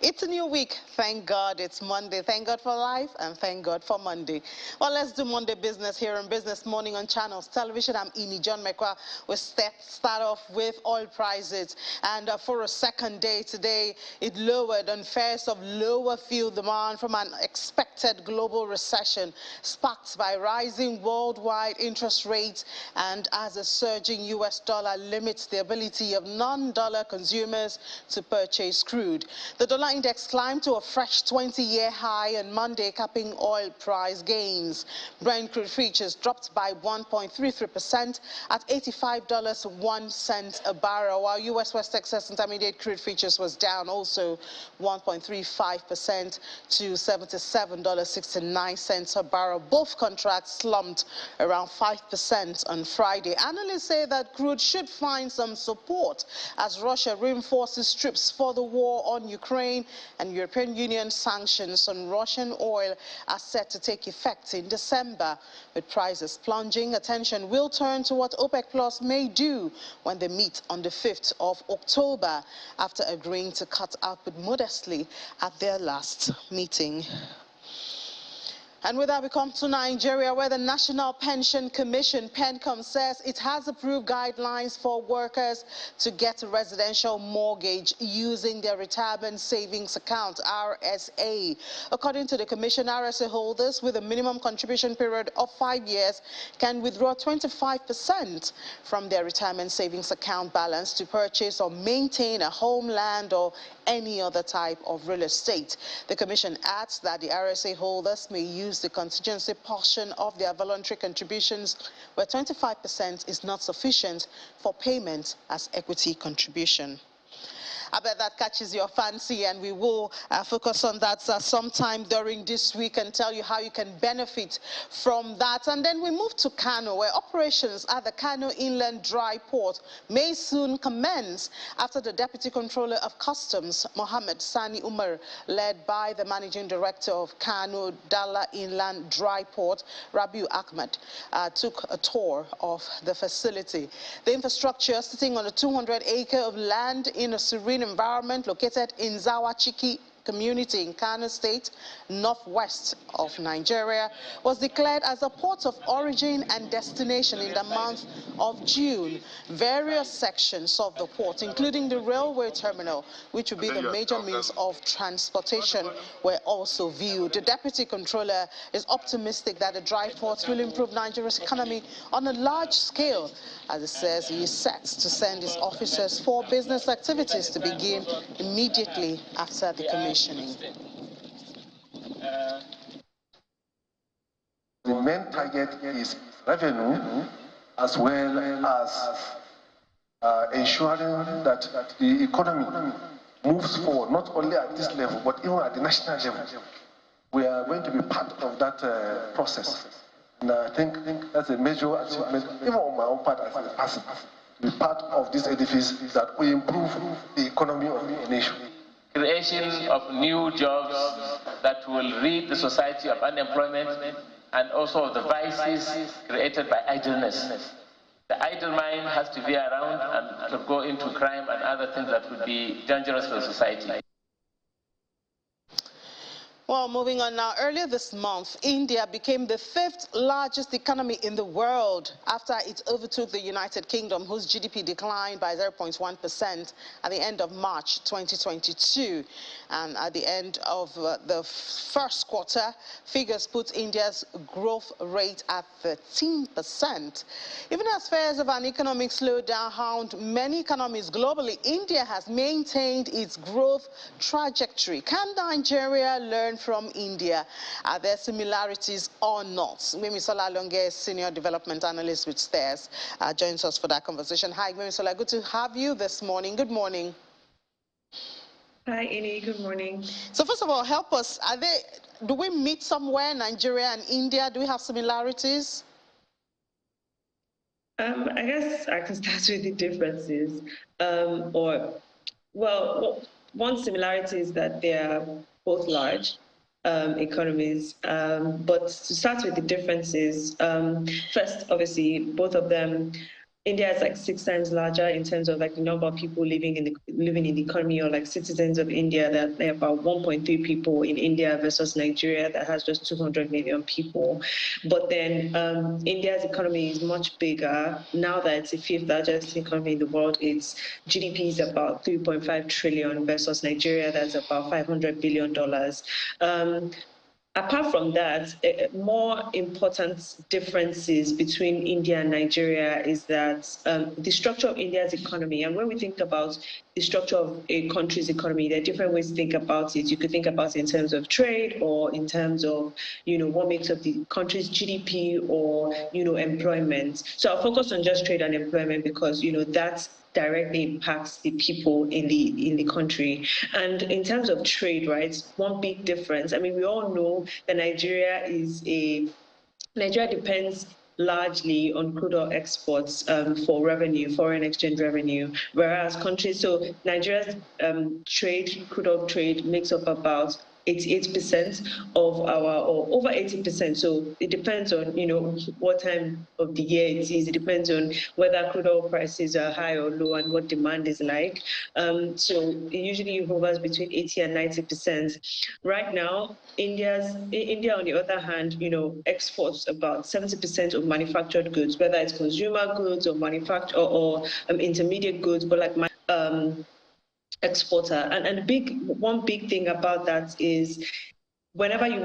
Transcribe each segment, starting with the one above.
It's a new week. Thank God it's Monday. Thank God for life and thank God for Monday. Well, let's do Monday business here on Business Morning on Channels Television. I'm Ini John Mekwa. We'll start off with oil prices. And for a second day today, it lowered on fears of lower fuel demand from an expected global recession, sparked by rising worldwide interest rates and as a surging U.S. dollar limits the ability of non-dollar consumers to purchase crude. The dollar index climbed to a fresh 20-year high on Monday, capping oil price gains. Brent crude futures dropped by 1.33% at $85.01 a barrel, while U.S. West Texas Intermediate crude futures was down also 1.35% to $77.69 a barrel. Both contracts slumped around 5% on Friday. Analysts say that crude should find some support as Russia reinforces troops for the war on Ukraine, and European Union sanctions on Russian oil are set to take effect in December. With prices plunging, attention will turn to what OPEC Plus may do when they meet on the 5th of October after agreeing to cut output modestly at their last meeting. And with that, we come to Nigeria, where the National Pension Commission, PENCOM, says it has approved guidelines for workers to get a residential mortgage using their retirement savings account, RSA. According to the commission, RSA holders with a minimum contribution period of 5 years can withdraw 25% from their retirement savings account balance to purchase or maintain a home, land, or any other type of real estate. The commission adds that the RSA holders may use the contingency portion of their voluntary contributions where 25% is not sufficient for payment as equity contribution. I bet that catches your fancy, and we will focus on that sometime during this week and tell you how you can benefit from that. And then we move to Kano, where operations at the Kano Inland Dry Port may soon commence after the Deputy Controller of Customs, Mohammed Sani Umar, led by the Managing Director of Kano Dala Inland Dry Port, Rabiu Ahmed, took a tour of the facility. The infrastructure, sitting on a 200-acre of land in a serene environment located in Zawachiki community in Kano State, northwest of Nigeria, was declared as a port of origin and destination in the month of June. Various sections of the port, including the railway terminal, which will be the major means of transportation, were also viewed. The Deputy Controller is optimistic that the dry port will improve Nigeria's economy on a large scale. As it says, he is set to send his officers for business activities to begin immediately after the commissioning. The main target is revenue, as well as ensuring that the economy moves forward, not only at this level, but even at the national level. We are going to be part of that process. And I think that's a major achievement, even on my own part as a person, to be part of this edifice that will improve the economy of the nation. Creation of new jobs that will rid the society of unemployment and also of the vices created by idleness. The idle mind has to be around and to go into crime and other things that would be dangerous for society. Well, moving on now, earlier this month, India became the 5th largest economy in the world after it overtook the United Kingdom, whose GDP declined by 0.1% at the end of March 2022. And at the end of the first quarter, figures put India's growth rate at 13%. Even as fears of an economic slowdown hound many economies globally, India has maintained its growth trajectory. Can Nigeria learn from India? Are there similarities or not? Gbemisola Longe, Senior Development Analyst with STARS, joins us for that conversation. Hi, Gbemisola, good to have you this morning. Good morning. Hi, Ini. Good morning. So first of all, help us. Do we meet somewhere, Nigeria and India? Do we have similarities? I guess I can start with the differences. One similarity is that they are both large economies. But to start with the differences, first, obviously, both of them India is like 6 times larger in terms of like the number of people living in the economy, or like citizens of India. That there are about 1.3 people in India versus Nigeria that has just 200 million people. But then India's economy is much bigger now that it's the 5th largest economy in the world. Its GDP is about 3.5 trillion versus Nigeria that's about $500 billion. Apart from that, more important differences between India and Nigeria is that the structure of India's economy, and when we think about the structure of a country's economy, there are different ways to think about it. You could think about it in terms of trade, or in terms of, what makes up the country's GDP, or, employment. So I'll focus on just trade and employment because, that's directly impacts the people in the country. And in terms of trade, right, one big difference, I mean, we all know that Nigeria depends largely on crude oil exports for revenue, foreign exchange revenue, whereas Nigeria's crude oil trade makes up about 88% of or over 80%. So it depends on, what time of the year it is. It depends on whether crude oil prices are high or low and what demand is like. So it usually hovers between 80 and 90%. Right now, India, on the other hand, exports about 70% of manufactured goods, whether it's consumer goods or intermediate goods, but like exporter. And one big thing about that is whenever you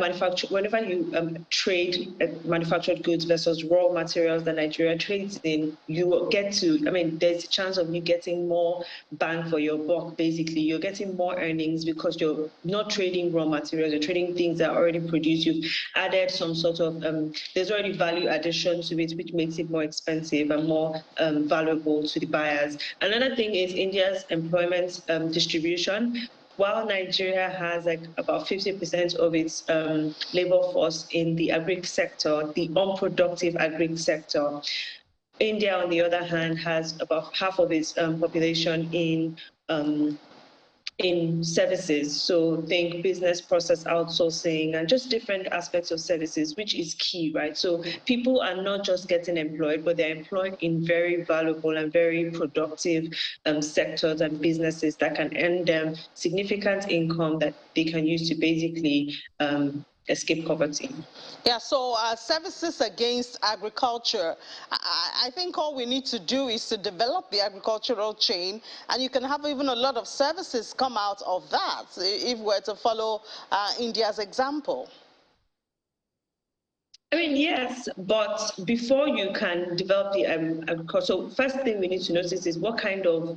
trade manufactured goods versus raw materials that Nigeria trades in, there's a chance of you getting more bang for your buck. Basically, you're getting more earnings because you're not trading raw materials, you're trading things that are already produced. You've added some sort of, there's already value addition to it, which makes it more expensive and more valuable to the buyers. Another thing is India's employment distribution. While Nigeria has like about 50% of its labor force in the agri sector, the unproductive agri sector, India, on the other hand, has about half of its population in services. So think business process outsourcing and just different aspects of services, which is key, right? So people are not just getting employed, but they're employed in very valuable and very productive sectors and businesses that can earn them significant income that they can use to basically escape poverty. Yeah, so services against agriculture. I think all we need to do is to develop the agricultural chain, and you can have even a lot of services come out of that if we're to follow India's example. I mean, yes, but before you can develop the agriculture, so first thing we need to notice is what kind of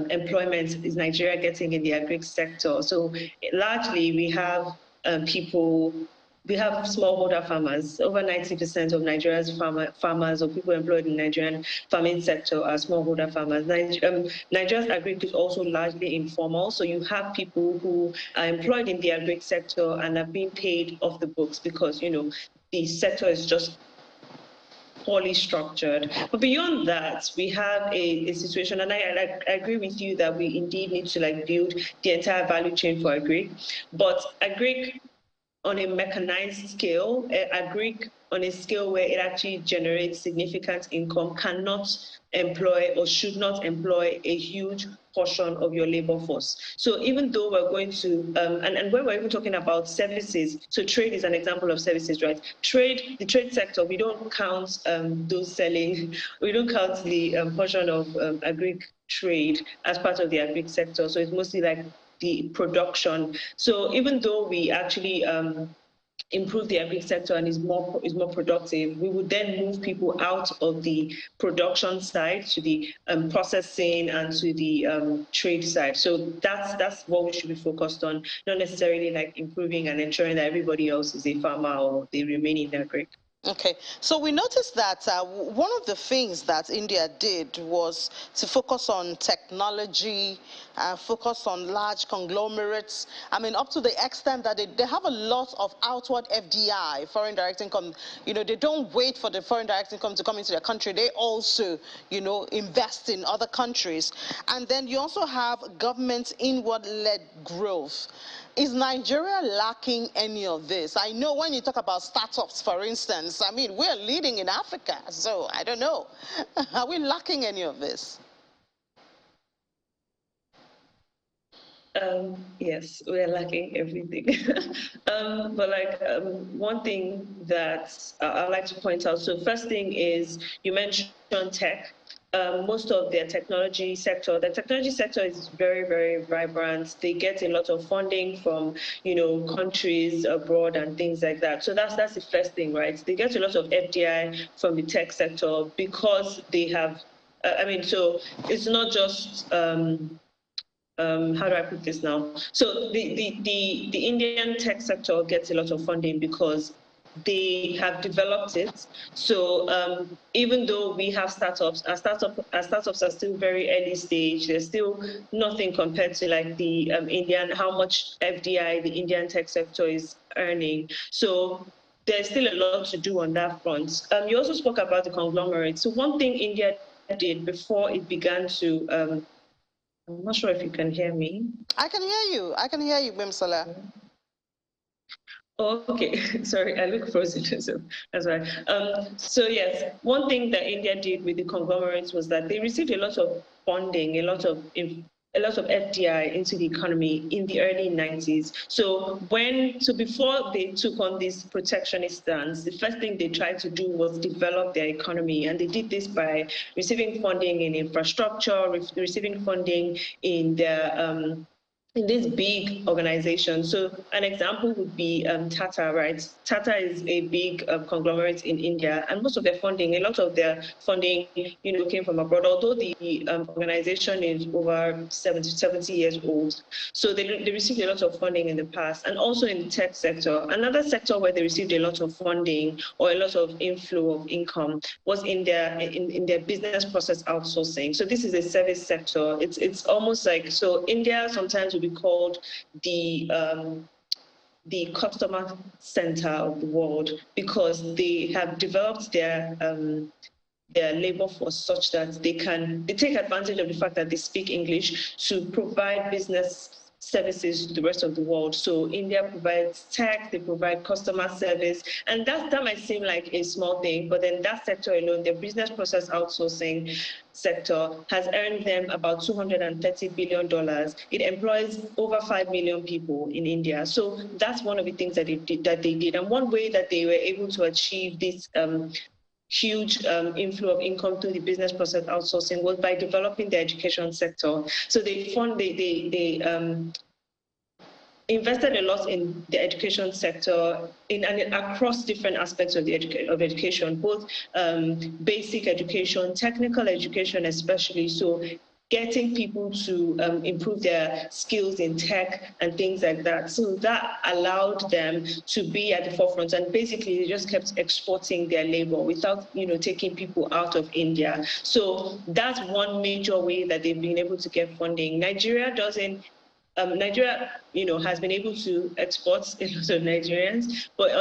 employment is Nigeria getting in the agri sector. So largely we have we have smallholder farmers. Over 90% of Nigeria's farmers or people employed in Nigerian farming sector are smallholder farmers. Nigeria's agri is also largely informal, so you have people who are employed in the agri sector and are being paid off the books because, the sector is just poorly structured. But beyond that, we have a situation, and I agree with you that we indeed need to build the entire value chain for agri. But agri on a mechanized scale, agri on a scale where it actually generates significant income, cannot employ or should not employ a huge portion of your labor force. So even though we're going to, and when we're even talking about services, so trade is an example of services, right? The trade sector, we don't count those selling, we don't count the portion of agri trade as part of the agri sector. So it's mostly like the production. So even though we actually improve the agri sector and is more productive, we would then move people out of the production side to the processing and to the trade side. So that's what we should be focused on, not necessarily improving and ensuring that everybody else is a farmer or they remain in agri. Okay, so we noticed that one of the things that India did was to focus on technology, focus on large conglomerates. I mean, up to the extent that they have a lot of outward FDI, foreign direct income. They don't wait for the foreign direct income to come into their country. They also, invest in other countries. And then you also have government inward-led growth. Is Nigeria lacking any of this? I know when you talk about startups, for instance, this? I mean, we're leading in Africa, so I don't know. Are we lacking any of this? Yes, we are lacking everything. But like one thing that I'd like to point out. So first thing is you mentioned tech. Most of their technology sector, the technology sector is very, very vibrant. They get a lot of funding from, countries abroad and things like that. So that's the first thing, right? They get a lot of FDI from the tech sector because they have, so it's not just, how do I put this now? So the Indian tech sector gets a lot of funding because they have developed it. So even though we have startups, our startups are still very early stage. There's still nothing compared to like the how much FDI the Indian tech sector is earning. So there's still a lot to do on that front. You also spoke about the conglomerate. So one thing India did before it began to I'm not sure if you can hear me. I can hear you. I can hear you, Bimsala. Oh, okay. Sorry, I look frozen, so that's right. So yes, one thing that India did with the conglomerates was that they received a lot of funding, a lot of FDI into the economy in the early 90s. So before they took on this protectionist stance, the first thing they tried to do was develop their economy, and they did this by receiving funding in infrastructure, receiving funding in their in this big organization. So an example would be Tata, right? Tata is a big conglomerate in India, and most of their funding, a lot of their funding, came from abroad, although the organization is over 70 years old. So they received a lot of funding in the past, and also in the tech sector. Another sector where they received a lot of funding or a lot of inflow of income was in their business process outsourcing. So this is a service sector. It's almost like, so India sometimes will be called the customer center of the world because they have developed their labor force such that they take advantage of the fact that they speak English to provide business services to the rest of the world. So India provides tech, they provide customer service, and that might seem like a small thing, but then that sector alone, the business process outsourcing sector, has earned them about $230 billion. It employs over 5 million people in India. So that's one of the things that they did. And one way that they were able to achieve this huge inflow of income through the business process outsourcing was by developing the education sector. So they invested a lot in the education sector and across different aspects of education, both basic education, technical education especially. So getting people to improve their skills in tech and things like that. So that allowed them to be at the forefront, and basically they just kept exporting their labor without, taking people out of India. So that's one major way that they've been able to get funding. Nigeria doesn't. Nigeria, has been able to export a lot of Nigerians, but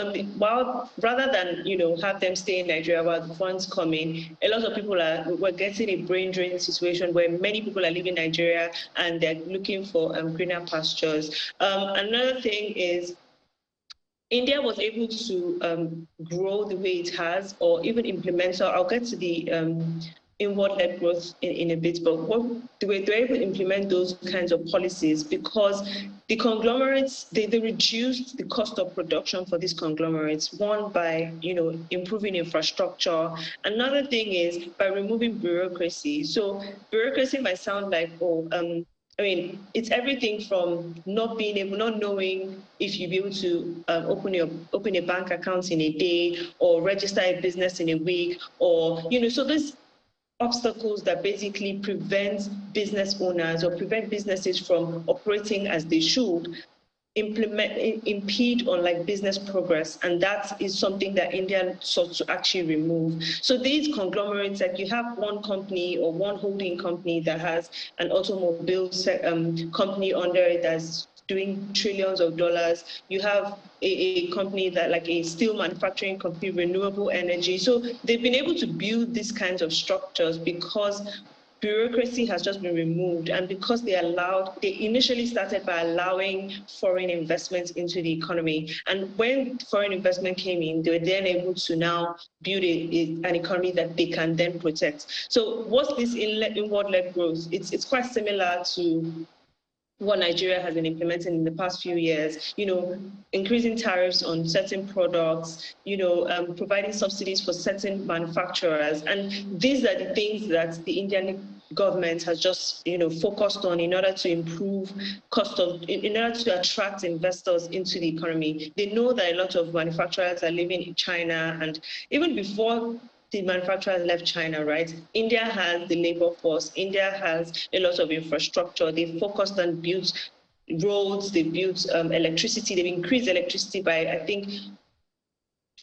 rather than, have them stay in Nigeria while the funds come in, a lot of people we're getting a brain drain situation where many people are leaving Nigeria and they're looking for greener pastures. Another thing is India was able to grow the way it has, or even implement. So I'll get to the inward-led growth in a bit, but they were able to implement those kinds of policies because the conglomerates, they reduced the cost of production for these conglomerates, one by, improving infrastructure. Another thing is by removing bureaucracy. So bureaucracy might sound like, it's everything from not knowing if you'll be able to open a bank account in a day or register a business in a week, or, so this obstacles that basically prevent business owners or prevent businesses from operating as they should impede on business progress, and that is something that India sought to actually remove. So these conglomerates, like you have one company or one holding company that has an automobile company under it that's doing trillions of dollars. You have a company that, like a steel manufacturing company, renewable energy. So they've been able to build these kinds of structures because bureaucracy has just been removed, and because they initially started by allowing foreign investment into the economy, and when foreign investment came in, they were then able to now build an economy that they can then protect. So what's this inward-led growth? It's quite similar to what Nigeria has been implementing in the past few years, increasing tariffs on certain products, providing subsidies for certain manufacturers. And these are the things that the Indian government has just, focused on in order to improve in order to attract investors into the economy. They know that a lot of manufacturers are living in China, and even before the manufacturers left China, right? India has the labor force. India has a lot of infrastructure. They focused on built roads. They built electricity. They've increased electricity by, I think,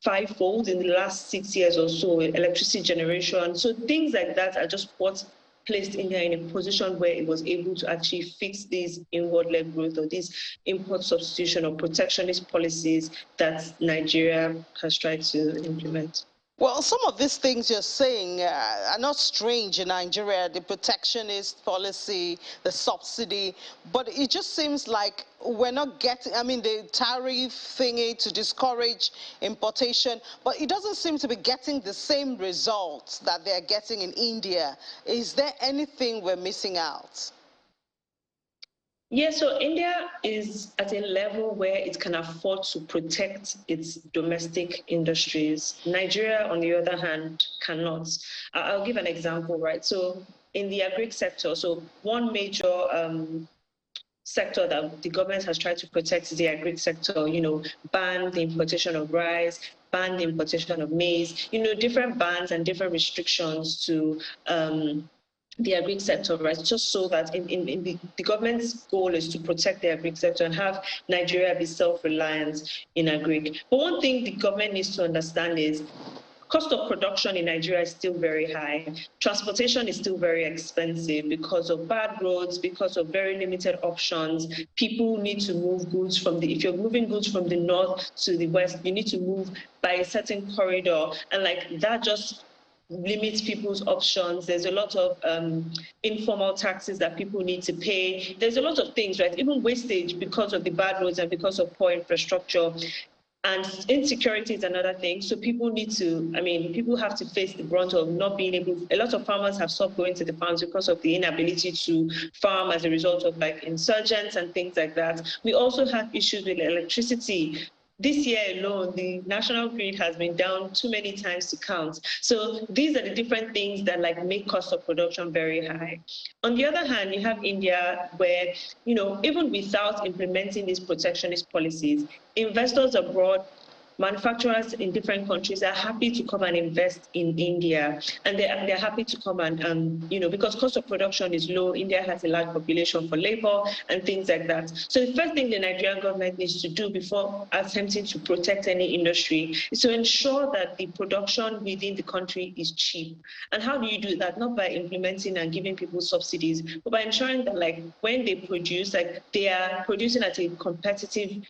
5-fold in the last 6 years or so, electricity generation. So things like that are just what placed India in a position where it was able to actually fix these inward-led growth or these import substitution or protectionist policies that Nigeria has tried to implement. Well, some of these things you're saying are not strange in Nigeria, the protectionist policy, the subsidy, but it just seems like we're not getting, the tariff thingy to discourage importation, but it doesn't seem to be getting the same results that they're getting in India. Is there anything we're missing out? Yeah, so India is at a level where it can afford to protect its domestic industries. Nigeria, on the other hand, cannot. I'll give an example, right? So in the agri sector, so one major sector that the government has tried to protect is the agri sector, ban the importation of rice, ban the importation of maize, different bans and different restrictions to the agri sector, right? Just so that the government's goal is to protect the agri sector and have Nigeria be self-reliant in agri. But one thing the government needs to understand is cost of production in Nigeria is still very high. Transportation is still very expensive because of bad roads, because of very limited options. People need to move goods if you're moving goods from the north to the west, you need to move by a certain corridor. And that just limits people's options. There's a lot of informal taxes that people need to pay. There's a lot of things, right? Even wastage because of the bad roads and because of poor infrastructure. And insecurity is another thing. So people people have to face the brunt of not being able. A lot of farmers have stopped going to the farms because of the inability to farm as a result of insurgents and things like that. We also have issues with electricity. This year alone, the national grid has been down too many times to count. So these are the different things that make cost of production very high. On the other hand, you have India where, even without implementing these protectionist policies, investors abroad, manufacturers in different countries are happy to come and invest in India, and they're happy to come and because cost of production is low. India has a large population for labor and things like that. So the first thing the Nigerian government needs to do before attempting to protect any industry is to ensure that the production within the country is cheap. And how do you do that? Not by implementing and giving people subsidies, but by ensuring that when they produce, they are producing at a competitive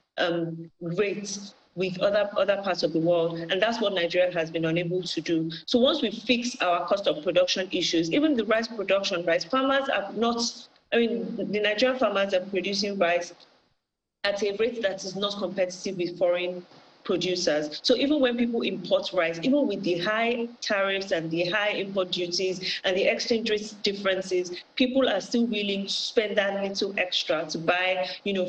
rate with other parts of the world. And that's what Nigeria has been unable to do. So once we fix our cost of production issues, even the rice production, farmers are not, the Nigerian farmers are producing rice at a rate that is not competitive with foreign producers. So even when people import rice, even with the high tariffs and the high import duties and the exchange rate differences, people are still willing to spend that little extra to buy,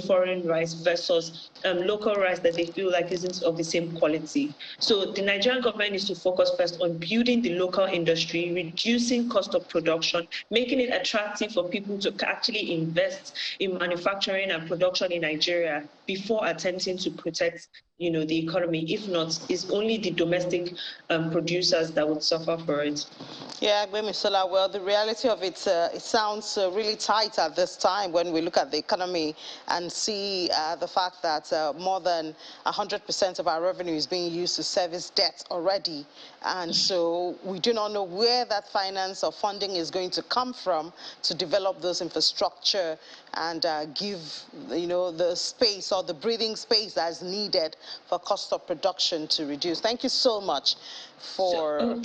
foreign rice versus local rice that they feel isn't of the same quality. So the Nigerian government needs to focus first on building the local industry, reducing cost of production, making it attractive for people to actually invest in manufacturing and production in Nigeria before attempting to protect the economy. If not, it's only the domestic producers that would suffer for it. Yeah, Gbemisola, well, the reality of it sounds really tight at this time when we look at the economy and see the fact that more than 100% of our revenue is being used to service debt already. And so we do not know where that finance or funding is going to come from to develop those infrastructure and give, the space or the breathing space that is needed for cost of production to reduce. Thank you so much for...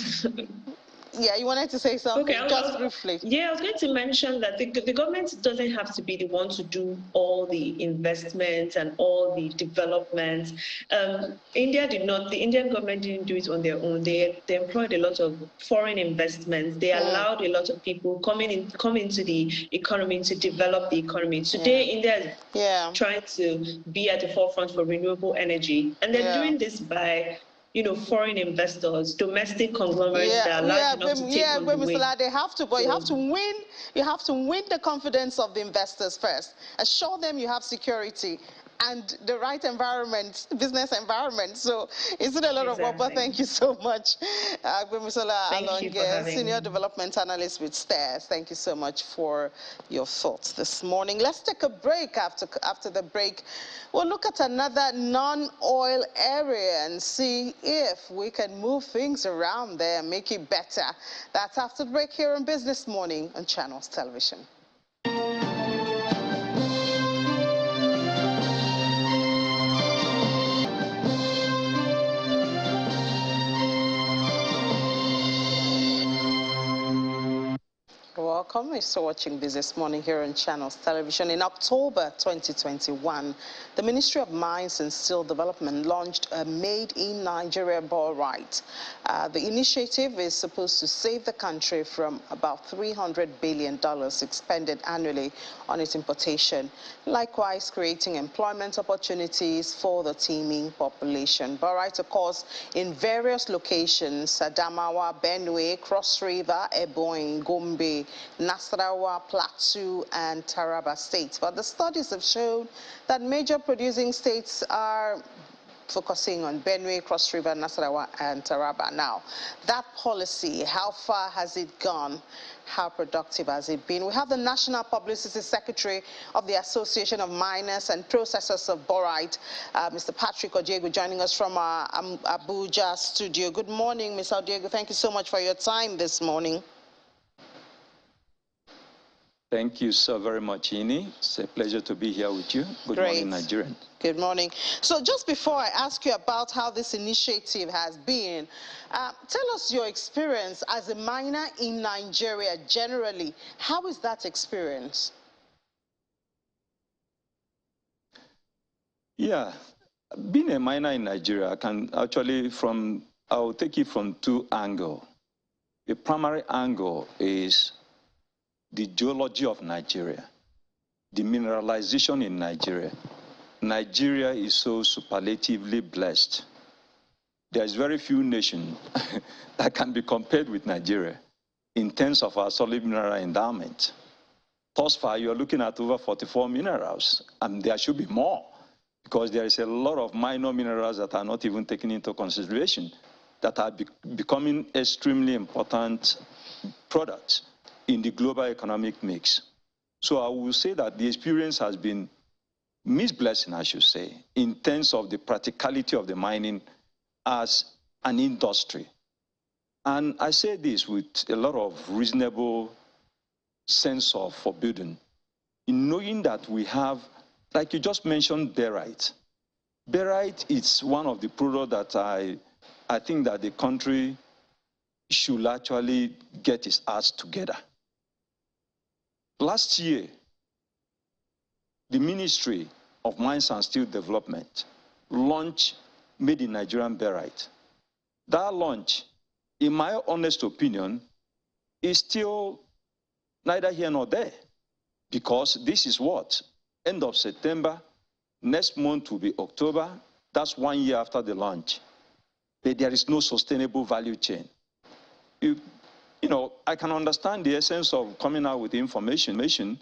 Yeah, you wanted to say something, Okay, just briefly. Yeah, I was going to mention that the government doesn't have to be the one to do all the investments and all the development. India did not, the Indian government didn't do it on their own. They employed a lot of foreign investments. They allowed a lot of people come into the economy to develop the economy. Today, India is trying to be at the forefront for renewable energy, and they're doing this by foreign investors, domestic conglomerates that are large enough to take on the weight. They have to, but you have to win. You have to win the confidence of the investors first. Assure them you have security and the right environment, business environment. So it's a lot of work, but thank you so much. Senior Development Analyst with STARS. Thank you so much for your thoughts this morning. Let's take a break. After the break, we'll look at another non-oil area and see if we can move things around there and make it better. That's after the break here on Business Morning on Channels Television. Welcome. You're still watching Business Morning here on Channels Television. In October 2021, the Ministry of Mines and Steel Development launched a Made in Nigeria ball right. The initiative is supposed to save the country from about $300 billion expended annually on its importation, likewise creating employment opportunities for the teeming population. Ball right occurs in various locations: Adamawa, Benue, Cross River, Ebonyi, Gombe, Nasarawa, Plateau, and Taraba states. But the studies have shown that major producing states are focusing on Benue, Cross River, Nasarawa, and Taraba. Now, that policy, how far has it gone? How productive has it been? We have the National Publicity Secretary of the Association of Miners and Processors of Borite, Mr. Patrick Odiegu, joining us from our Abuja studio. Good morning, Mr. Odiegu. Thank you so much for your time this morning. Thank you so very much, Ini. It's a pleasure to be here with you. Good morning, Nigerian. Good morning. So just before I ask you about how this initiative has been, tell us your experience as a miner in Nigeria generally. How is that experience? Yeah, being a miner in Nigeria, I can actually I'll take it from two angles. The primary angle is the geology of Nigeria, the mineralization in Nigeria. Nigeria is so superlatively blessed. There's very few nations that can be compared with Nigeria in terms of our solid mineral endowment. Thus far, you're looking at over 44 minerals, and there should be more, because there is a lot of minor minerals that are not even taken into consideration that are becoming extremely important products in the global economic mix. So I will say that the experience has been misblessing, I should say, in terms of the practicality of the mining as an industry. And I say this with a lot of reasonable sense of foreboding, in knowing that we have, like you just mentioned, barite. Barite is one of the products that I think that the country should actually get its acts together. Last year, the Ministry of Mines and Steel Development launched Made in Nigerian Barite. That launch, in my honest opinion, is still neither here nor there, because this is what? End of September, next month will be October, that's 1 year after the launch. But there is no sustainable value chain. You know, I can understand the essence of coming out with information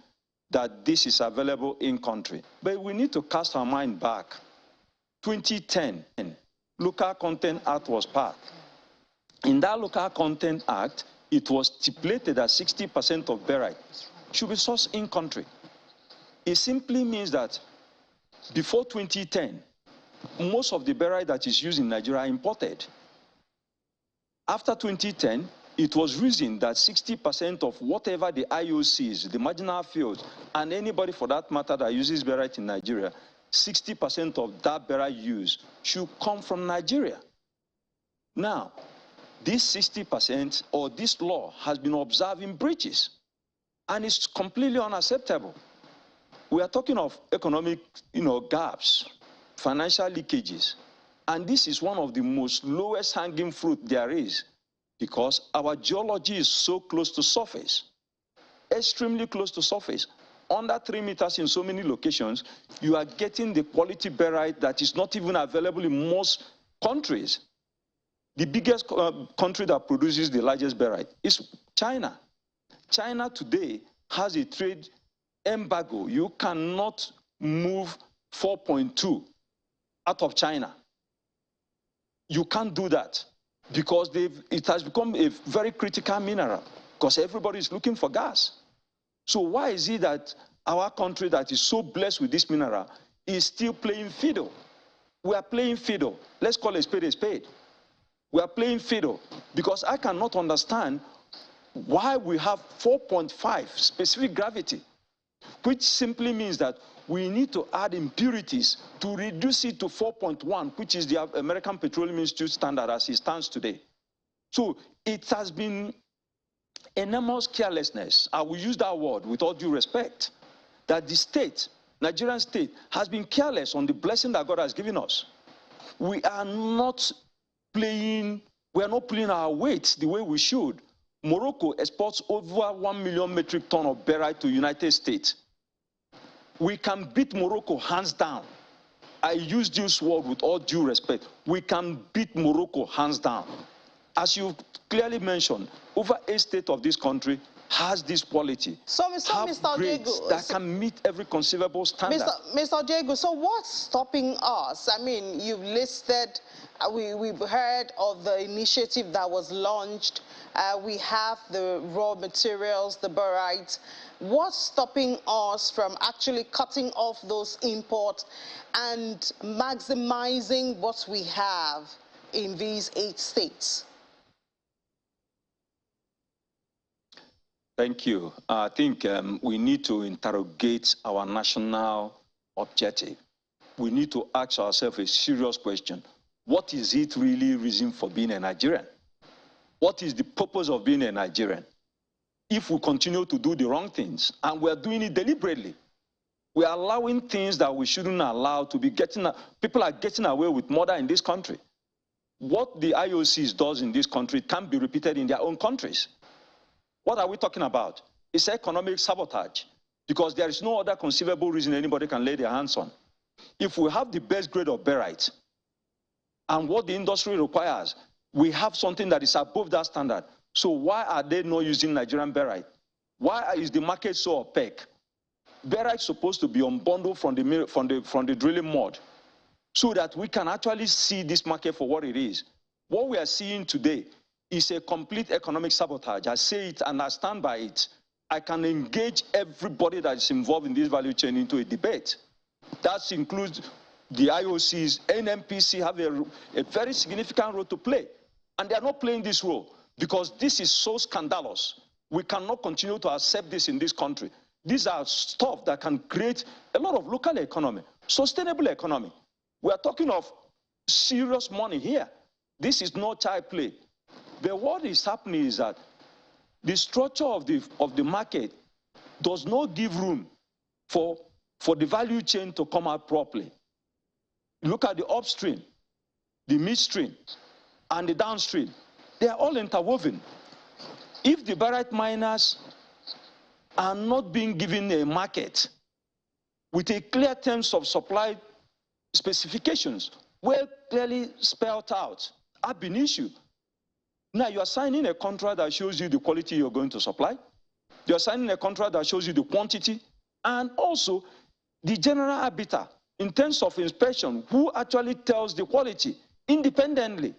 that this is available in country. But we need to cast our mind back. 2010, Local Content Act was passed. In that Local Content Act, it was stipulated that 60% of barite should be sourced in country. It simply means that before 2010, most of the barite that is used in Nigeria are imported. After 2010, it was reasoned that 60% of whatever the IOCs, the marginal fields, and anybody for that matter that uses barite in Nigeria, 60% of that barite use should come from Nigeria. Now, this 60% or this law has been observing breaches, and it's completely unacceptable. We are talking of economic, gaps, financial leakages, and this is one of the most lowest hanging fruit there is, because our geology is so close to surface, extremely close to surface. Under 3 meters in so many locations, you are getting the quality barite that is not even available in most countries. The biggest country that produces the largest barite is China. China today has a trade embargo. You cannot move 4.2 out of China. You can't do that because it has become a very critical mineral because everybody is looking for gas. So why is it that our country that is so blessed with this mineral is still playing fiddle? We are playing fiddle. Let's call a spade a spade. We are playing fiddle because I cannot understand why we have 4.5 specific gravity, which simply means that we need to add impurities to reduce it to 4.1, which is the American Petroleum Institute standard as it stands today. So it has been enormous carelessness, I will use that word with all due respect, that the state, Nigerian state, has been careless on the blessing that God has given us. We are not playing our weight the way we should. Morocco exports over 1 million metric tons of barite to the United States. We can beat Morocco hands down. I use this word with all due respect. We can beat Morocco hands down. As you clearly mentioned, over 8 states of this country has this quality. So, Mr. Grades that can meet every conceivable standard. Mr. Diego, so what's stopping us? I mean, you've listed, we've heard of the initiative that was launched. We have the raw materials, the barite. What's stopping us from actually cutting off those imports and maximizing what we have in these 8 states? Thank you. I think we need to interrogate our national objective. We need to ask ourselves a serious question. What is it really reason for being a Nigerian? What is the purpose of being a Nigerian? If we continue to do the wrong things, and we're doing it deliberately, we're allowing things that we shouldn't allow to be people are getting away with murder in this country. What the IOCs does in this country can't be repeated in their own countries. What are we talking about? It's economic sabotage, because there is no other conceivable reason anybody can lay their hands on. If we have the best grade of barite, and what the industry requires, we have something that is above that standard. So why are they not using Nigerian barite? Why is the market so opaque? Barite is supposed to be unbundled from the drilling mud so that we can actually see this market for what it is. What we are seeing today is a complete economic sabotage. I say it and I stand by it. I can engage everybody that is involved in this value chain into a debate. That includes the IOCs, NMPC have a very significant role to play. And they are not playing this role because this is so scandalous. We cannot continue to accept this in this country. These are stuff that can create a lot of local economy, sustainable economy. We are talking of serious money here. This is not child play. But what is happening is that the structure of the market does not give room for the value chain to come out properly. Look at the upstream, the midstream, and the downstream. They are all interwoven. If the barite miners are not being given a market with a clear terms of supply specifications, well clearly spelled out, have been issued. Now you are signing a contract that shows you the quality you're going to supply. You are signing a contract that shows you the quantity and also the general arbiter in terms of inspection, who actually tells the quality independently.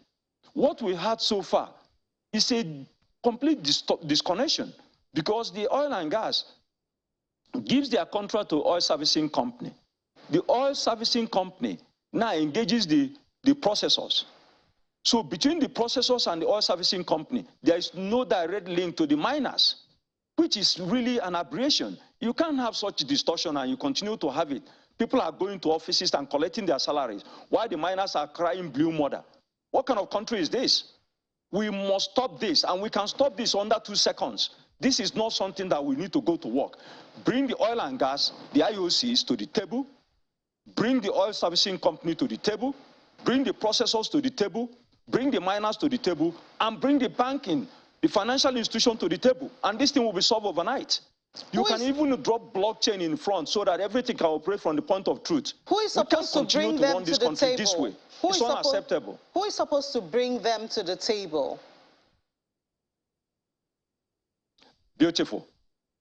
What we had so far is a complete disconnection, because the oil and gas gives their contract to oil servicing company. The oil servicing company now engages the processors. So between the processors and the oil servicing company, there is no direct link to the miners, which is really an aberration. You can't have such distortion and you continue to have it. People are going to offices and collecting their salaries while the miners are crying blue mother. What kind of country is this? We must stop this, and we can stop this under 2 seconds. This is not something that we need to go to work. Bring the oil and gas, the IOCs to the table, bring the oil servicing company to the table, bring the processors to the table, bring the miners to the table, and bring the banking, the financial institution to the table, and this thing will be solved overnight. You can even drop blockchain in front so that everything can operate from the point of truth. Who is supposed to bring them to the table? This way. It's unacceptable. Who is supposed to bring them to the table? Beautiful.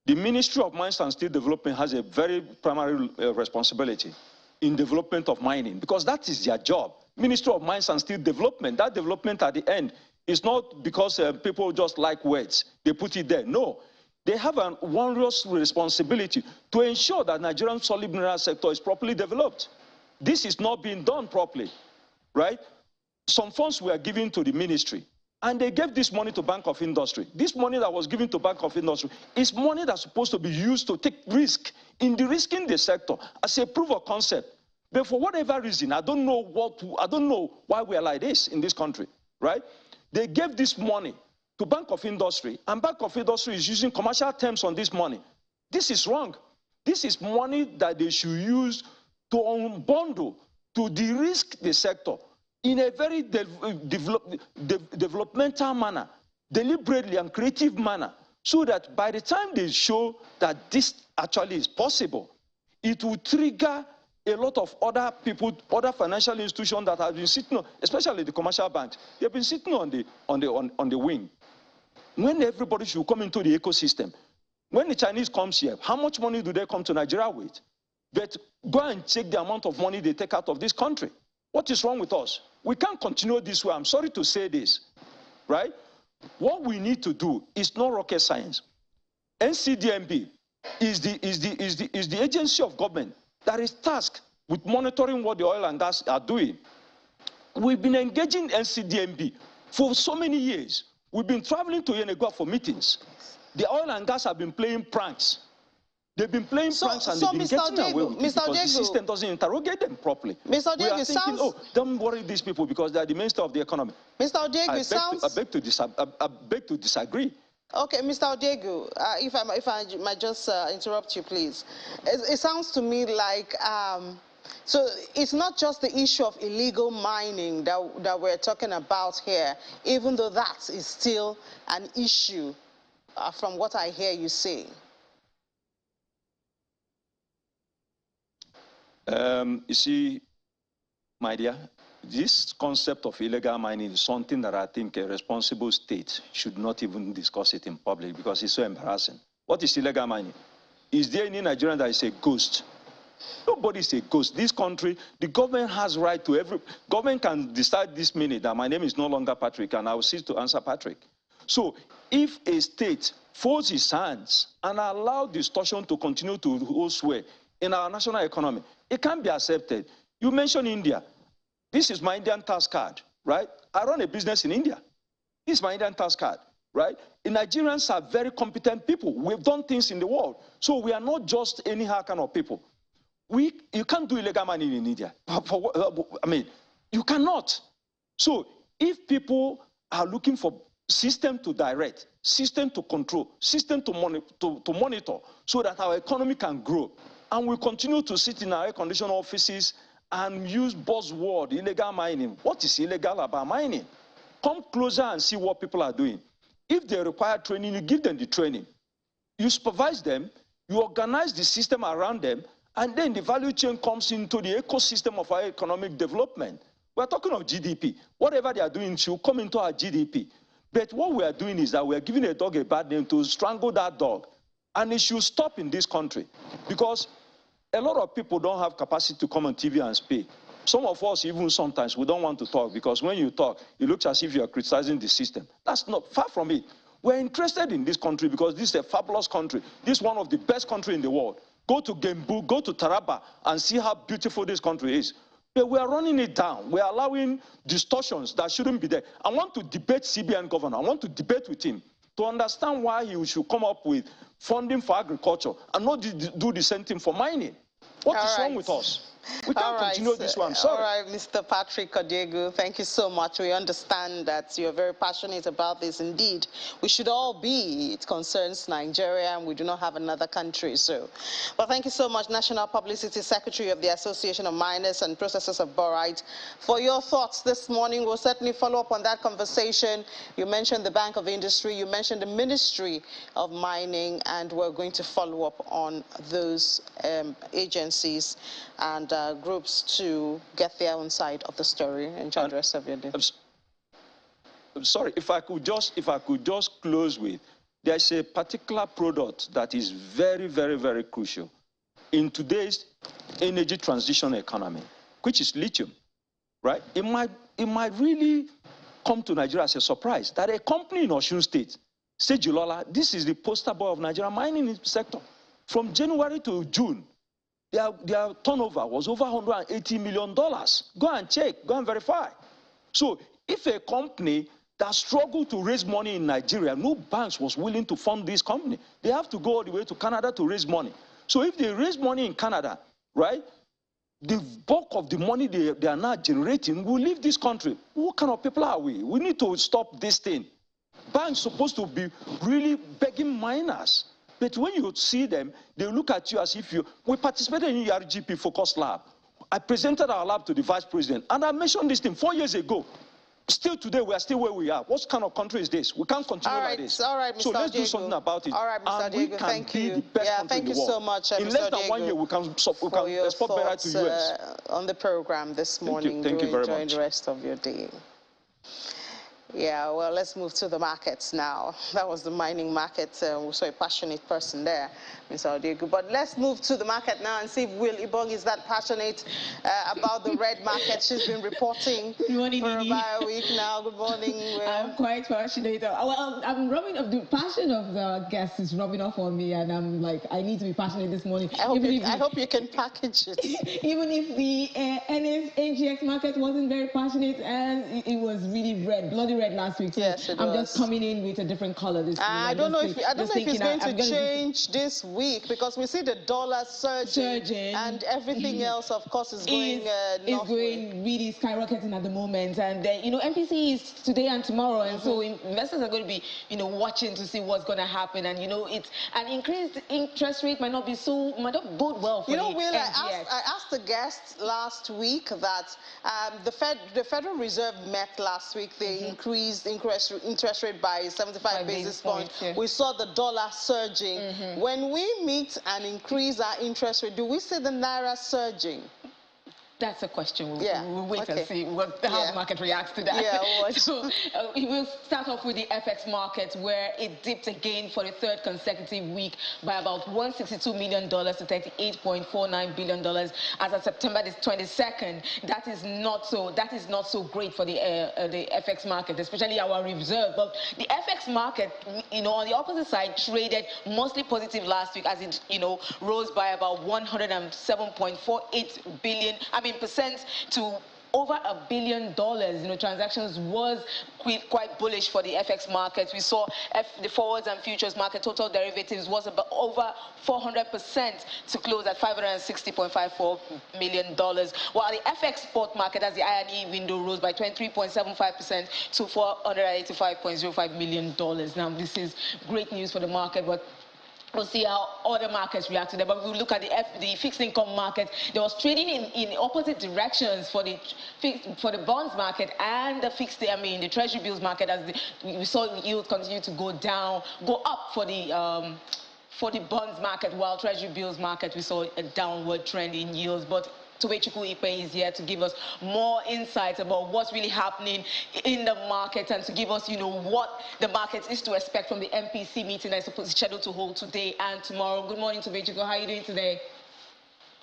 The Ministry of Mines and Steel Development has a very primary responsibility in development of mining, because that is their job. Ministry of Mines and Steel Development, that development at the end is not because people just like words, they put it there. No, they have a onerous responsibility to ensure that Nigerian solid mineral sector is properly developed. This is not being done properly, right? Some funds were given to the ministry, and they gave this money to Bank of Industry. This money that was given to Bank of Industry is money that's supposed to be used to take risk in the sector as a proof of concept. But for whatever reason, I don't know why we are like this in this country, right? They gave this money to Bank of Industry, and Bank of Industry is using commercial terms on this money. This is wrong. This is money that they should use to unbundle, to de-risk the sector in a very developmental manner, deliberately and creative manner, so that by the time they show that this actually is possible, it will trigger a lot of other people, other financial institutions that have been sitting on, especially the commercial banks, they've been sitting on the wing. When everybody should come into the ecosystem, when the Chinese comes here, how much money do they come to Nigeria with? But go and check the amount of money they take out of this country. What is wrong with us? We can't continue this way. I'm sorry to say this, right? What we need to do is not rocket science. NCDMB is the agency of government that is tasked with monitoring what the oil and gas are doing. We've been engaging NCDMB for so many years. We've been traveling to Yenegua for meetings. The oil and gas have been playing pranks. They've been playing pranks, and they've been getting away with it because the system doesn't interrogate them properly. Mr. We are thinking, oh, don't worry these people because they are the mainstay of the economy. Mr. Odegu, I beg to disagree. Okay, Mr. Odegu, if I might just interrupt you, please. It sounds to me like, so it's not just the issue of illegal mining that we're talking about here, even though that is still an issue from what I hear you say. You see, my dear, this concept of illegal mining is something that I think a responsible state should not even discuss it in public because it's so embarrassing. What is illegal mining? Is there any Nigerian that is a ghost? Nobody is a ghost. This country, the government has right to government can decide this minute that my name is no longer Patrick and I will cease to answer Patrick. So if a state folds its hands and allow distortion to continue to hold sway in our national economy, it can't be accepted. You mentioned India. This is my Indian tax card, right? I run a business in India. This is my Indian tax card, right? The Nigerians are very competent people. We've done things in the world. So we are not just anyhow kind of people. You can't do illegal mining in India. I mean, you cannot. So if people are looking for system to direct, system to control, system to monitor so that our economy can grow, and we continue to sit in our air-conditioned offices and use buzzword, illegal mining. What is illegal about mining? Come closer and see what people are doing. If they require training, you give them the training. You supervise them, you organize the system around them, and then the value chain comes into the ecosystem of our economic development. We're talking of GDP. Whatever they are doing should come into our GDP. But what we are doing is that we are giving a dog a bad name to strangle that dog. And it should stop in this country because a lot of people don't have capacity to come on TV and speak. Some of us, even sometimes, we don't want to talk because when you talk, it looks as if you are criticizing the system. That's not far from it. We're interested in this country because this is a fabulous country. This is one of the best countries in the world. Go to Gembu, go to Taraba, and see how beautiful this country is. But we are running it down. We are allowing distortions that shouldn't be there. I want to debate CBN governor. I want to debate with him to understand why he should come up with funding for agriculture and not do the same thing for mining. What is wrong with us? We can't continue this one. Sorry. All right, Mr. Patrick Odiegu, thank you so much. We understand that you're very passionate about this. Indeed, we should all be. It concerns Nigeria, and we do not have another country. So, well, thank you so much, National Publicity Secretary of the Association of Miners and Processors of Borite, for your thoughts this morning. We'll certainly follow up on that conversation. You mentioned the Bank of Industry, you mentioned the Ministry of Mining, and we're going to follow up on those agencies and groups to get their own side of the story. Enjoy the rest of your day. I'm sorry, if I could just close with, there's a particular product that is very, very, very crucial in today's energy transition economy, which is lithium, right? It might really come to Nigeria as a surprise that a company in Osun State, Sejilola, this is the poster boy of Nigeria mining sector. From January to June, their turnover was over $180 million. Go and check, go and verify. So if a company that struggled to raise money in Nigeria, no banks was willing to fund this company. They have to go all the way to Canada to raise money. So if they raise money in Canada, right, the bulk of the money they are now generating will leave this country. What kind of people are we? We need to stop this thing. Banks supposed to be really begging miners. But when you see them, they look at you as if you... We participated in the RGP Focus Lab. I presented our lab to the Vice President, and I mentioned this thing 4 years ago. Still today, we are still where we are. What kind of country is this? We can't continue like this. All right, Mr. So let's Diego. do something about it. All right, Mr. Diego, thank you. Thank you so much, in less than 1 year, we can export better to the US. On the program this morning. Thank you very much. Enjoy the rest of your day. Yeah, well, let's move to the markets now. That was the mining market. We saw a passionate person there, Mr. Odiegu. But let's move to the market now and see if Will Ibong is that passionate about the red market. She's been reporting Good morning, for about a week now. Good morning, Will. I'm quite passionate. Well, I'm rubbing off. The passion of the guests is rubbing off on me, and I'm like, I need to be passionate this morning. I hope you can package it. Even if the NGX market wasn't very passionate, and it was really red, bloody red last week. So yes, it I'm was. just coming in with a different color this week. I don't know if it's going to change this week, because we see the dollar surging. And everything else, of course, is going It's going really skyrocketing at the moment. And MPC is today and tomorrow, and so investors are going to be watching to see what's going to happen. And it's an increased interest rate might not bode well for Will, NGX. I asked the guests last week that the Federal Reserve met last week. They increased interest rate by 75 basis points. Yeah. We saw the dollar surging. When we meet and increase our interest rate, do we see the Naira surging? That's a question. We'll wait and see how the market reacts to that. Yeah, so we'll start off with the FX market, where it dipped again for the third consecutive week by about $162 million to $38.49 billion as of September the 22nd. That is not so great for the FX market, especially our reserve. But the FX market, on the opposite side, traded mostly positive last week, as it rose by about 107.48 billion. Percent to over $1 billion. Transactions was quite bullish for the FX market. We saw the forwards and futures market total derivatives was about over 400% to close at $560.54 million, while the FX spot market, as the I&E window, rose by 23.75% to $485.05 million. Now, this is great news for the market, but we'll see how other markets react to that. But we look at the fixed income market. There was trading in opposite directions for the bonds market and the the treasury bills market, as we saw yield continue to go up for the bonds market, while treasury bills market, we saw a downward trend in yields. But Tobechukwu Ipe is here to give us more insights about what's really happening in the market, and to give us, what the market is to expect from the MPC meeting that's scheduled to hold today and tomorrow. Good morning, Tobechukwu. How are you doing today?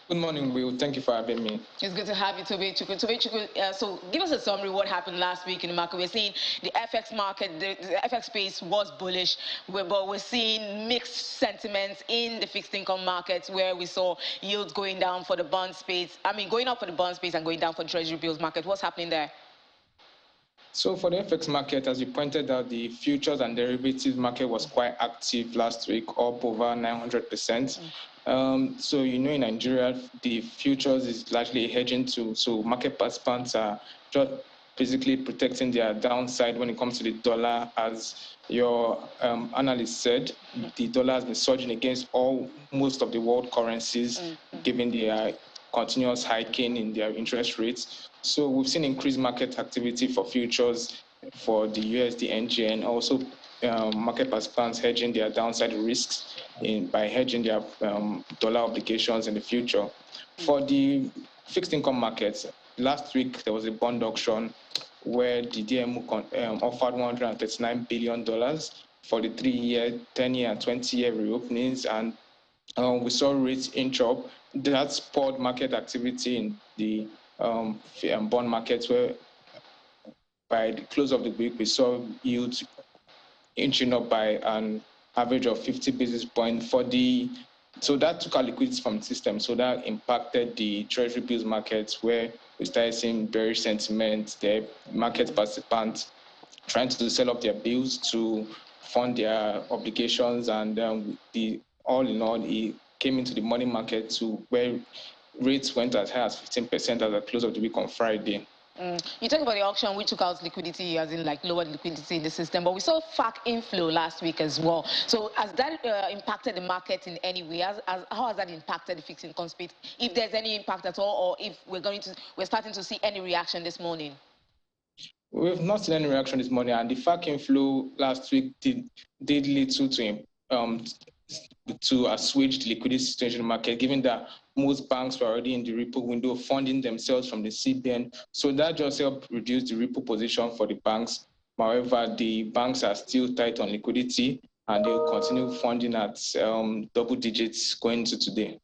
Good morning, Will. Thank you for having me. It's good to have you, Tobechukwu. Tobechukwu, so give us a summary of what happened last week in the market. We're seeing the FX market, the FX space was bullish, but we're seeing mixed sentiments in the fixed income markets, where we saw yields going down for the bond space. Going up for the bond space and going down for the treasury bills market. What's happening there? So for the FX market, as you pointed out, the futures and derivatives market was quite active last week, up over 900%. So in Nigeria, the futures is largely hedging to, so market participants are just basically protecting their downside when it comes to the dollar. As your analyst said, the dollar has been surging against most of the world currencies, given the continuous hiking in their interest rates. So we've seen increased market activity for futures for the USD NGN, also market participants hedging their downside risks by hedging their dollar obligations in the future. For the fixed income markets, last week there was a bond auction where the DMO offered $139 billion for the 3-year, 10-year, and 20-year reopenings, and we saw rates inch up. That spurred market activity in the bond markets, where by the close of the week we saw yields inching up by an average of 50 basis points so that took our liquidity from the system. So that impacted the treasury bills markets, where we started seeing bearish sentiment, the market participants trying to sell up their bills to fund their obligations, and all in all, it came into the money market to where rates went as high as 15% at the close of the week on Friday. You talk about the auction, which took out liquidity, as in like lowered liquidity in the system, but we saw FAC inflow last week as well. So has that impacted the market in any way? How has that impacted the fixed income space? If there's any impact at all, or if we're starting to see any reaction this morning? We've not seen any reaction this morning, and the FAC inflow last week did little to assuage the liquidity situation in the market, given that most banks were already in the repo window funding themselves from the CBN. So that just helped reduce the repo position for the banks. However, the banks are still tight on liquidity, and they'll continue funding at double digits going into today.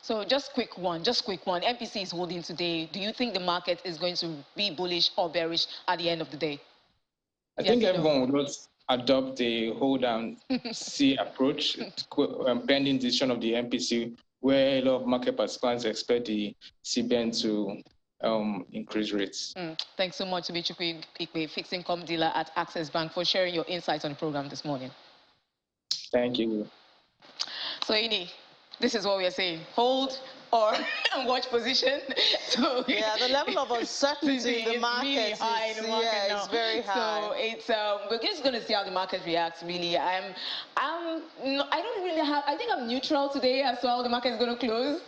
So just quick one. MPC is holding today. Do you think the market is going to be bullish or bearish at the end of the day? I think everyone would adopt the hold and see approach, pending decision of the MPC, where a lot of market participants expect the CBN to increase rates. Thanks so much, Tobichukwu Ikpe, fixed income dealer at Access Bank, for sharing your insights on the program this morning. Thank you. So, Ini, this is what we are saying: hold or watch position. So yeah, the level of uncertainty in the market really high in the market now. It's very high. So it's we're just going to see how the market reacts. Really, I don't really have. I think I'm neutral today as to how the market is going to close.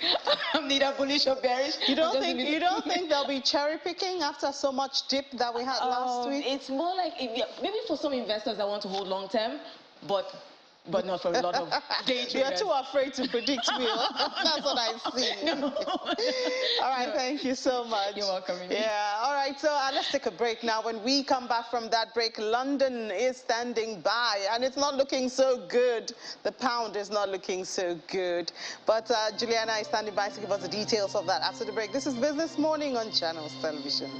I'm neither bullish or bearish. You don't think there'll be cherry picking after so much dip that we had last week? It's more like maybe for some investors that want to hold long term, but not for a lot of day traders. You're too afraid to predict, Will. That's what I see. No. All right, thank you so much. You're welcome. Yeah, all right, so let's take a break now. When we come back from that break, London is standing by, and it's not looking so good. The pound is not looking so good. But Juliana is standing by to give us the details of that after the break. This is Business Morning on Channels Television.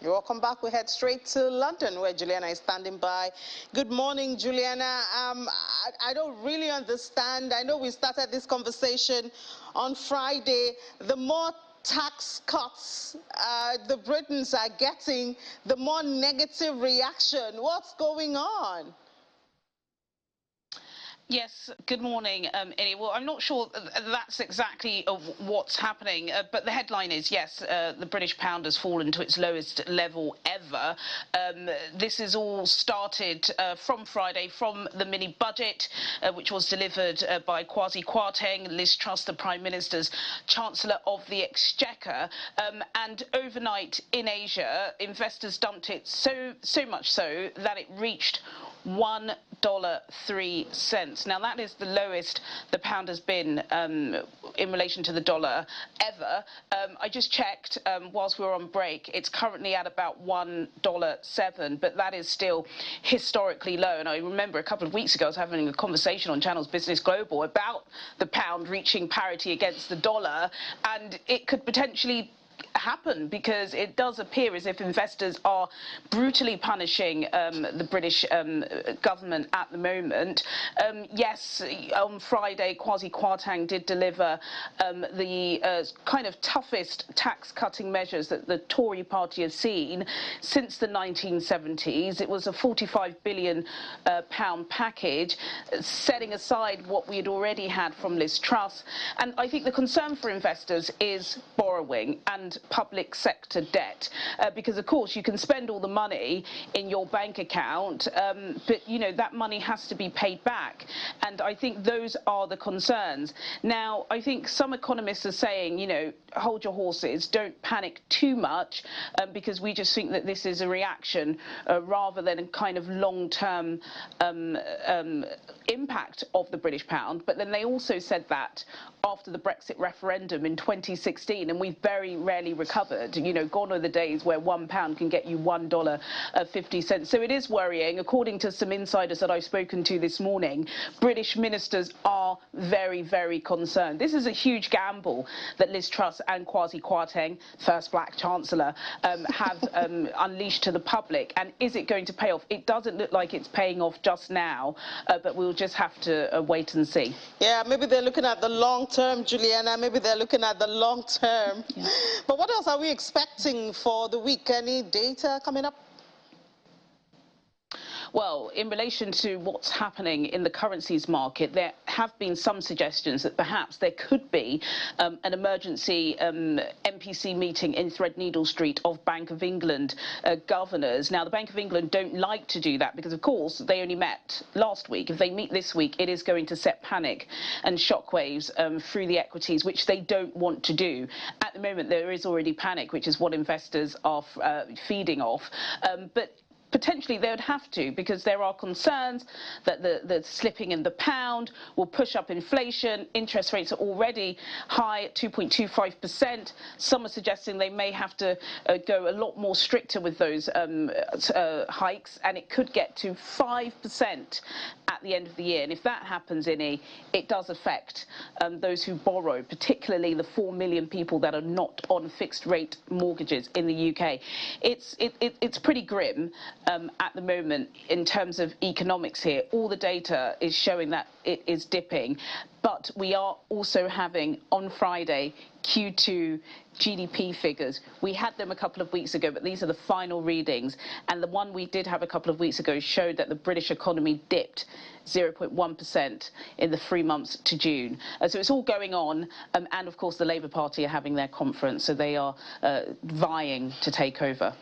Welcome back. We head straight to London, where Juliana is standing by. Good morning, Juliana. I don't really understand. I know we started this conversation on Friday. The more tax cuts the Britons are getting, the more negative reaction. What's going on? Yes, good morning, Eddie. Well, I'm not sure that's exactly what's happening, but the headline is, yes, the British pound has fallen to its lowest level ever. This is all started from Friday, from the mini-budget, which was delivered by Kwasi Kwarteng, Liz Truss, the Prime Minister's Chancellor of the Exchequer. And overnight in Asia, investors dumped it so much so that it reached $1.03. Now, that is the lowest the pound has been in relation to the dollar ever. I just checked whilst we were on break. It's currently at about $1.07, but that is still historically low. And I remember a couple of weeks ago I was having a conversation on Channels Business Global about the pound reaching parity against the dollar, and it could potentially happen, because it does appear as if investors are brutally punishing the British government at the moment. Yes, on Friday, Kwasi Kwarteng did deliver the kind of toughest tax-cutting measures that the Tory party has seen since the 1970s. It was a £45 billion package, setting aside what we had already had from Liz Truss. And I think the concern for investors is borrowing and public sector debt, because of course you can spend all the money in your bank account, but you know that money has to be paid back, and I think those are the concerns. Now I think some economists are saying, you know, hold your horses, don't panic too much, because we just think that this is a reaction rather than a kind of long-term impact of the British pound. But then they also said that after the Brexit referendum in 2016, and we've very rarely recovered. You know, gone are the days where £1 can get you $1.50. So it is worrying. According to some insiders that I've spoken to this morning, British ministers are very, very concerned. This is a huge gamble that Liz Truss and Kwasi Kwarteng, first black chancellor, have unleashed to the public. And is it going to pay off? It doesn't look like it's paying off just now, but we'll just have to wait and see. Yeah, maybe they're looking at the long term, Juliana. Maybe they're looking at the long term. Yeah. But what else are we expecting for the week? Any data coming up? Well, in relation to what's happening in the currencies market, there have been some suggestions that perhaps there could be an emergency MPC meeting in Threadneedle Street of Bank of England governors. Now, the Bank of England don't like to do that because, of course, they only met last week. If they meet this week, it is going to set panic and shockwaves through the equities, which they don't want to do. At the moment, there is already panic, which is what investors are feeding off. But potentially they would have to, because there are concerns that the slipping in the pound will push up inflation. Interest rates are already high at 2.25%. Some are suggesting they may have to go a lot more stricter with those hikes, and it could get to 5% at the end of the year. And if that happens, it does affect those who borrow, particularly the 4 million people that are not on fixed rate mortgages in the UK. It's pretty grim at the moment in terms of economics here. All the data is showing that it is dipping, but we are also having on Friday Q2 GDP figures. We had them a couple of weeks ago, but these are the final readings, and the one we did have a couple of weeks ago showed that the British economy dipped 0.1% in the 3 months to June. So it's all going on, and of course the Labour Party are having their conference, so they are vying to take over.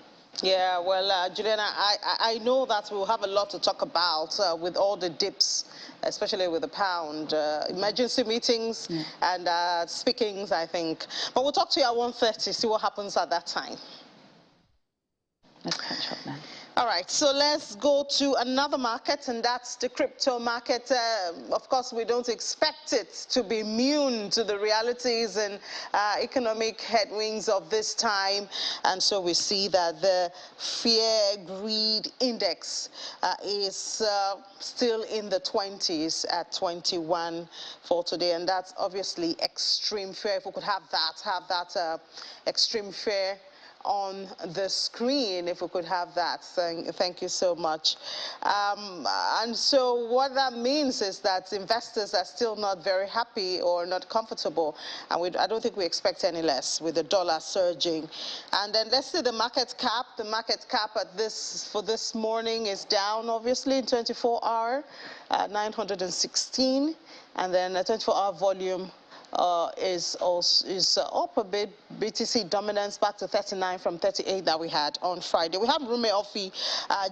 Yeah, well, Juliana, I know that we'll have a lot to talk about with all the dips, especially with the pound, emergency meetings and speakings, I think. But we'll talk to you at 1:30, see what happens at that time. Let's catch up then. All right, so let's go to another market, and that's the crypto market. Of course, we don't expect it to be immune to the realities and economic headwinds of this time. And so we see that the fear greed index is still in the 20s at 21 for today. And that's obviously extreme fear. If we could have that extreme fear on the screen, if we could have that. Thank you so much. And so what that means is that investors are still not very happy or not comfortable, and I don't think we expect any less with the dollar surging. And then let's see the market cap. The market cap for this morning is down, obviously, in 24-hour, 916, and then a 24-hour volume is up a bit. BTC dominance back to 39 from 38 that we had on Friday. We have Rume Offi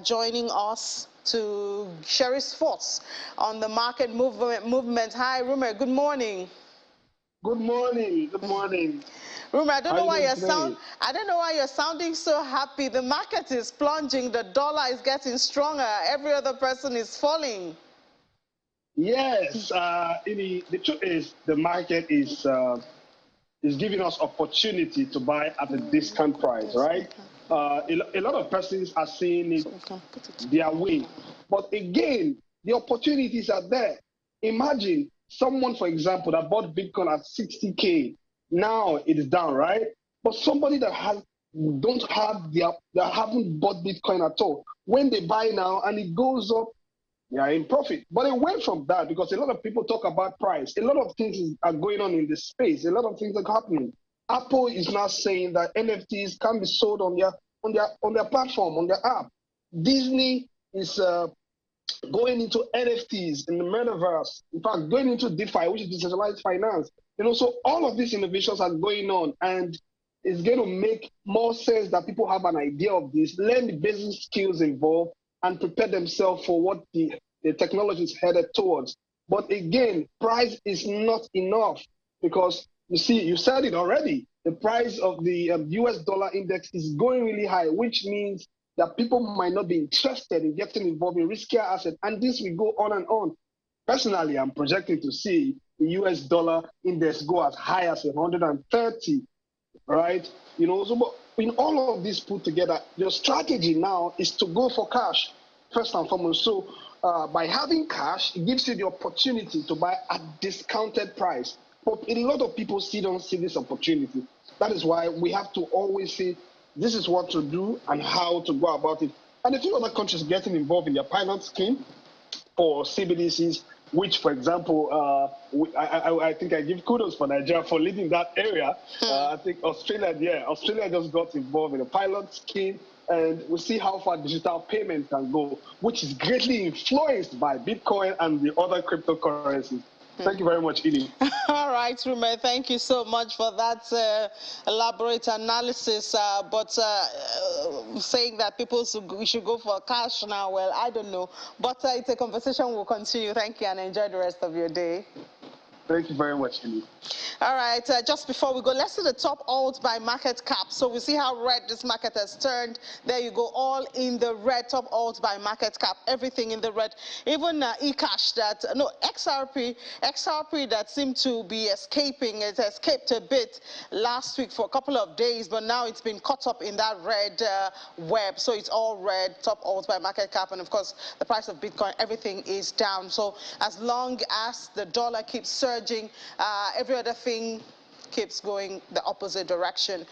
joining us to share his thoughts on the market movement. Hi, Rume. Good morning. Good morning. Good morning. Rume, I don't know why you're sounding so happy. The market is plunging. The dollar is getting stronger. Every other person is falling. Yes, the truth is the market is giving us opportunity to buy at a discount price, right? A lot of persons are seeing it their way. But again, the opportunities are there. Imagine someone, for example, that bought Bitcoin at 60K. Now it is down, right? But somebody that haven't bought Bitcoin at all, when they buy now and it goes up, they are in profit. But away from that, because a lot of people talk about price, a lot of things are going on in the space. A lot of things are happening. Apple is now saying that NFTs can be sold on their platform, on their app. Disney is going into NFTs in the metaverse. In fact, going into DeFi, which is decentralized finance. So all of these innovations are going on, and it's going to make more sense that people have an idea of this, learn the basic skills involved, and prepare themselves for what the technology is headed towards. But again, price is not enough, because you see, you said it already. The price of the US dollar index is going really high, which means that people might not be interested in getting involved in riskier assets, and this will go on and on. Personally, I'm projecting to see the US dollar index go as high as 130, right? So but in all of this put together, your strategy now is to go for cash, first and foremost. So by having cash, it gives you the opportunity to buy at discounted price. But a lot of people still don't see this opportunity. That is why we have to always say, this is what to do and how to go about it. And a few other countries getting involved in their pilot scheme for CBDCs, which, for example, I think I give kudos for Nigeria for leading that area. I think Australia just got involved in a pilot scheme, and we'll see how far digital payment can go, which is greatly influenced by Bitcoin and the other cryptocurrencies. Thank you very much, Edie. All right, Rume, thank you so much for that elaborate analysis. Saying that we should go for cash now, well, I don't know. But it's a conversation we'll continue. Thank you, and enjoy the rest of your day. Thank you very much, Edie. All right, just before we go, let's see the top alt by market cap. So we see how red this market has turned. There you go, all in the red, top alt by market cap, everything in the red. Even eCash XRP that seemed to be escaping, it escaped a bit last week for a couple of days, but now it's been caught up in that red web. So it's all red, top alt by market cap, and of course, the price of Bitcoin, everything is down. So as long as the dollar keeps surging, every other thing keeps going the opposite direction.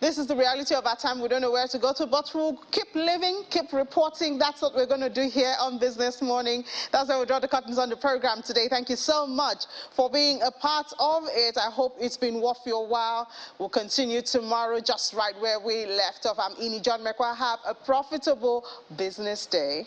This is the reality of our time. We don't know where to go to, but we'll keep living, keep reporting. That's what we're going to do here on Business Morning. That's where we draw the curtains on the program today. Thank you so much for being a part of it. I hope it's been worth your while. We'll continue tomorrow just right where we left off. I'm Ini John Mekwa. Have a profitable business day.